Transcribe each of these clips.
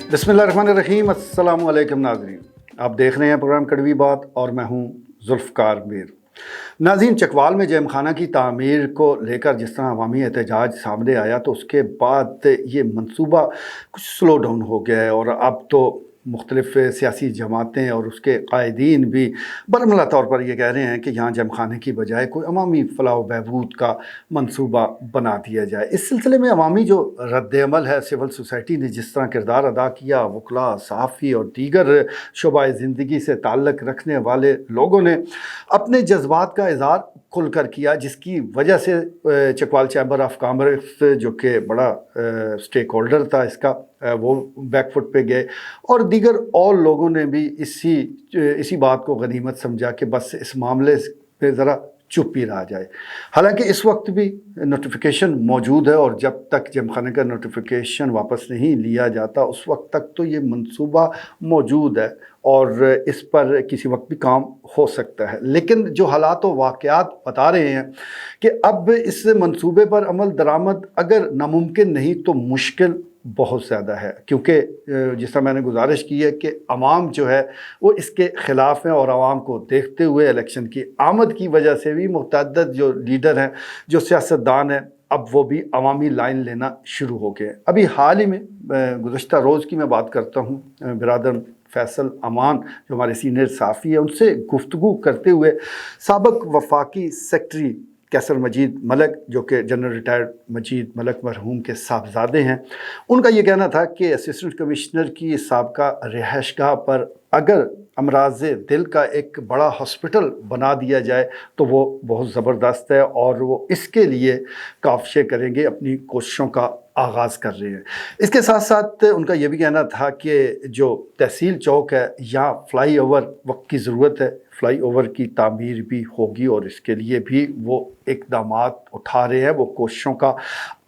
बिस्मिल्लाहिर्रहमानिर्रहीम। अस्सलाम वालेकुम नाज़रीन, आप देख रहे हैं प्रोग्राम कड़वी बात और मैं हूं जुल्फ़कार मीर। नाज़रीन, चकवाल में जैम खाना की तामीर को लेकर जिस तरह अवामी एहतजाज सामने आया तो उसके बाद ये मंसूबा कुछ स्लो डाउन हो गया है और अब तो मुख्तलिफ़ सियासी जमातें और उसके कायदीन भी बरमला तौर पर ये कह रहे हैं कि यहाँ जैम खाने की बजाय कोई अवामी फ़लाह व बहबूद का मंसूबा बना दिया जाए। इस सिलसिले में अवामी जो रद्द-ए-अमल है, सिविल सोसाइटी ने जिस तरह किरदार अदा किया, वकला, सहाफ़ी और दीगर शोबाए ज़िंदगी से ताल्लुक़ रखने वाले लोगों ने अपने जज्बात का इज़हार खुल कर किया, जिसकी वजह से चकवाल चैम्बर ऑफ कॉमर्स जो कि बड़ा स्टेक होल्डर था इसका, वो बैकफुट पे गए और दीगर और लोगों ने भी इसी बात को गनीमत समझा कि बस इस मामले पे ज़रा चुप ही रहा जाए। हालांकि इस वक्त भी नोटिफिकेशन मौजूद है और जब तक जमखाने का नोटिफिकेशन वापस नहीं लिया जाता उस वक्त तक तो ये मंसूबा मौजूद है और इस पर किसी वक्त भी काम हो सकता है। लेकिन जो हालात व वाक़यात बता रहे हैं कि अब इस मंसूबे पर अमल दरामद अगर नामुमकिन नहीं तो मुश्किल बहुत ज़्यादा है, क्योंकि जिस तरह मैंने गुजारिश की है कि अवाम जो है वो इसके ख़िलाफ़ हैं और आवाम को देखते हुए इलेक्शन की आमद की वजह से भी मुतअद्दिद जो लीडर हैं, जो सियासतदान हैं, अब वो भी अवामी लाइन लेना शुरू हो गए। अभी हाल ही में गुज़श्ता रोज़ की मैं बात करता हूँ, बिरादर फैसल अमान जो हमारे सीनियर सहाफ़ी हैं उनसे गुफ्तगू करते हुए साबिक़ वफाकी सेक्रेटरी कैसर मजीद मलक, जो कि जनरल रिटायर्ड मजीद मलक मरहूम के साहबजादे हैं, उनका ये कहना था कि असिस्टेंट कमिश्नर की साबका रिहाइशगाह पर अगर अमराज दिल का एक बड़ा हॉस्पिटल बना दिया जाए तो वो बहुत ज़बरदस्त है और वो इसके लिए काविशें करेंगे, अपनी कोशिशों का आगाज़ कर रहे हैं। इसके साथ साथ उनका ये भी कहना था कि जो तहसील चौक है यहाँ फ़्लाई ओवर वक्त की ज़रूरत है, फ़्लाई ओवर की तामीर भी होगी और इसके लिए भी वो इक़दामात उठा रहे हैं, वो कोशिशों का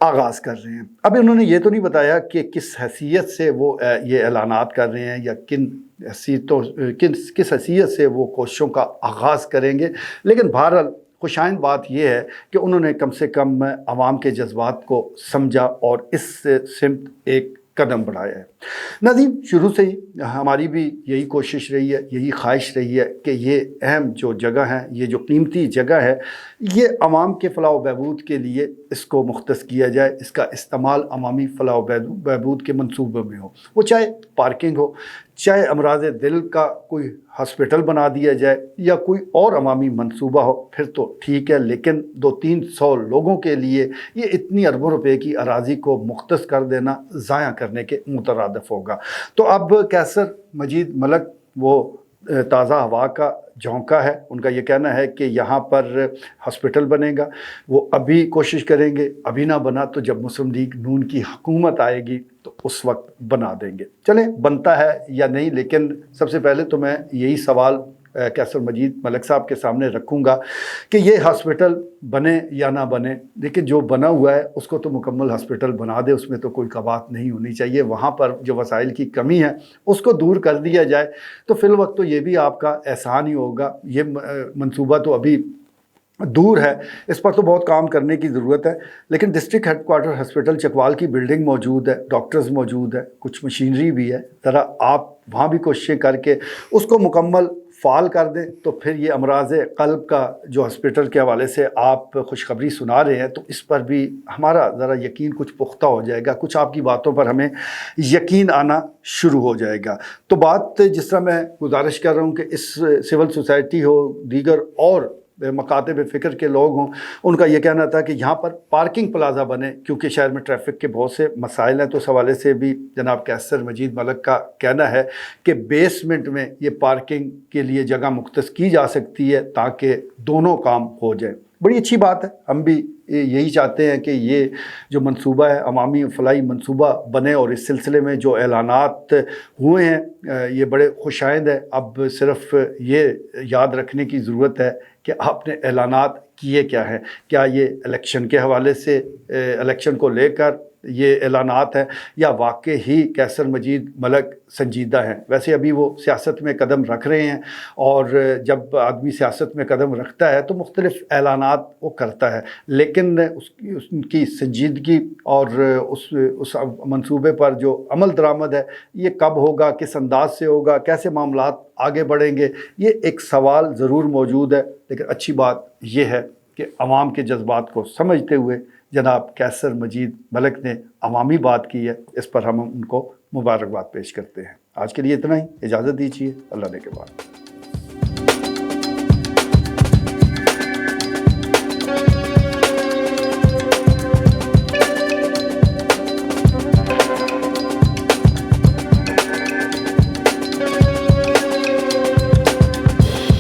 आगाज़ कर रहे हैं। अभी उन्होंने ये तो नहीं बताया कि किस हैसियत से वो ये ऐलानात कर रहे हैं या किस हैसियत से वो कोशिशों का आगाज़ करेंगे, लेकिन बहरहाल खुशाइंद बात यह है कि उन्होंने कम से कम आवाम के जज्बात को समझा और इस सिमत एक कदम बढ़ाया है। नाज़रीन, शुरू से ही हमारी भी यही कोशिश रही है, यही ख्वाहिश रही है कि ये अहम जो जगह है, ये जो कीमती जगह है, ये अवाम के फ़लाह व बहबूद के लिए इसको मुख्तस किया जाए, इसका इस्तेमाल अवामी फ़लाह व बहबूद के मंसूबे में हो, वो चाहे पार्किंग हो, चाहे अमराज दिल का कोई हॉस्पिटल बना दिया जाए या कोई और अवामी मंसूबा हो, फिर तो ठीक है। लेकिन 200-300 लोगों के लिए ये इतनी अरबों रुपए की अराज़ी को मुख्तस कर देना ज़ाया करने के मुतरादिफ होगा। तो अब कैसर मजीद मलक वो ताज़ा हवा का झोंका है, उनका ये कहना है कि यहाँ पर हॉस्पिटल बनेगा, वो अभी कोशिश करेंगे, अभी ना बना तो जब मुस्लिम लीग नून की हुकूमत आएगी तो उस वक्त बना देंगे। चलें, बनता है या नहीं, लेकिन सबसे पहले तो मैं यही सवाल कैसर मजीद मलक साहब के सामने रखूँगा कि ये हॉस्पिटल बने या ना बने, लेकिन जो बना हुआ है उसको तो मुकम्मल हॉस्पिटल बना दे, उसमें तो कोई कबात नहीं होनी चाहिए। वहाँ पर जो वसाइल की कमी है उसको दूर कर दिया जाए तो फिल वक्त तो ये भी आपका एहसान ही होगा। ये मंसूबा तो अभी दूर है, इस पर तो बहुत काम करने की ज़रूरत है। लेकिन डिस्ट्रिक्ट हेडक्वार्टर हॉस्पिटल चकवाल की बिल्डिंग मौजूद है, डॉक्टर्स मौजूद है, कुछ मशीनरी भी है, ज़रा आप वहाँ भी कोशिशें करके उसको मुकम्मल फ़ाल कर दें तो फिर ये अमराज क़ल्ब का जो हॉस्पिटल के हवाले से आप खुशखबरी सुना रहे हैं तो इस पर भी हमारा ज़रा यकीन कुछ पुख्ता हो जाएगा, कुछ आपकी बातों पर हमें यकीन आना शुरू हो जाएगा। तो बात जिस तरह मैं गुजारिश कर रहा हूँ कि इस सिविल सोसाइटी हो, दीगर और मकातब फ़िक्र के लोग हों, उनका ये कहना था कि यहाँ पर पार्किंग प्लाज़ा बने, क्योंकि शहर में ट्रैफिक के बहुत से मसाइल हैं। तो इस हवाले से भी जनाब कैसर मजीद मलक का कहना है कि बेसमेंट में ये पार्किंग के लिए जगह मुख्तस की जा सकती है ताकि दोनों काम हो जाए। बड़ी अच्छी बात है, हम भी यही चाहते हैं कि ये जो मंसूबा है अवामी फलाही मंसूबा बने और इस सिलसिले में जो ऐलानात हुए हैं ये बड़े खुशाइंद है। अब सिर्फ ये याद रखने की ज़रूरत है कि आपने ऐलानात किए क्या हैं, क्या ये इलेक्शन के हवाले से इलेक्शन को लेकर یہ اعلانات ہیں یا واقع ہی قیصر مجید ملک سنجیدہ ہیں؟ ویسے ابھی وہ سیاست میں قدم رکھ رہے ہیں، اور جب آدمی سیاست میں قدم رکھتا ہے تو مختلف اعلانات وہ کرتا ہے، لیکن ان کی سنجیدگی اور اس منصوبے پر جو عمل درآمد ہے یہ کب ہوگا، کس انداز سے ہوگا، کیسے معاملات آگے بڑھیں گے، یہ ایک سوال ضرور موجود ہے۔ لیکن اچھی بات یہ ہے کہ عوام کے جذبات کو سمجھتے ہوئے جناب قیصر مجید ملک نے عوامی بات کی ہے، اس پر ہم ان کو مبارکباد پیش کرتے ہیں۔ آج کے لیے اتنا ہی، اجازت دیجیے، اللہ نے کے بعد۔